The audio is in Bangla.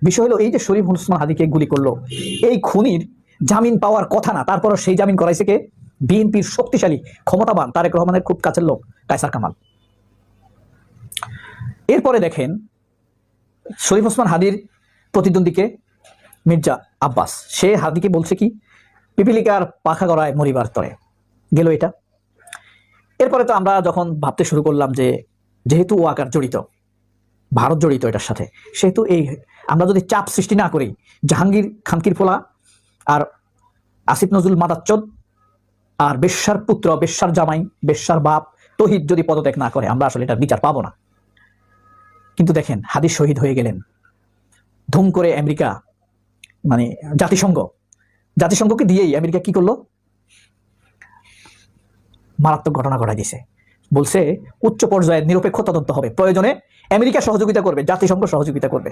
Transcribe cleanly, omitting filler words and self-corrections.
বিষয় হলো এই যে শরীফ ওসমান হাদিকে গুলি করলো, এই খুনির জামিন পাওয়ার কথা না, তারপরও সেই জামিন করাইছে কে? বিএনপির শক্তিশালী ক্ষমতাবান তারেক রহমানের খুব কাছের লোক কায়সার কামাল। এরপরে দেখেন শরীফ ওসমান হাদির প্রতিদ্বন্দ্বীকে মির্জা আব্বাস, সে হাদিকে বলছে কি, পিপিলিকার পাখা গড়ায় মরিবার তরে গেল এটা। এরপরে তো আমরা যখন ভাবতে শুরু করলাম যে যেহেতু ওয়াকার জড়িত, ভারত জড়িত এটার সাথে, সেহেতু এই আমরা যদি চাপ সৃষ্টি না করি, জাহাঙ্গীর খানকির ফোলা আর আসিফ নজরুল মাদাচ্চদ আর বেশ্যার পুত্র, বেশ্যার জামাই, বেশ্যার বাপ তহিদ যদি পদত্যাগ না করে, আমরা আসলে এটার বিচার পাবো না। কিন্তু দেখেন হাদি শহীদ হয়ে গেলেন, ধুম করে আমেরিকা মানে জাতিসংঘকে দিয়েই আমেরিকা কি করলো, মারাত্মক ঘটনা ঘটাই দিছে। বলছে উচ্চ পর্যায়ের নিরপেক্ষ তদন্ত হবে, প্রয়োজনে আমেরিকা সহযোগিতা করবে, জাতিসংঘ সহযোগিতা করবে।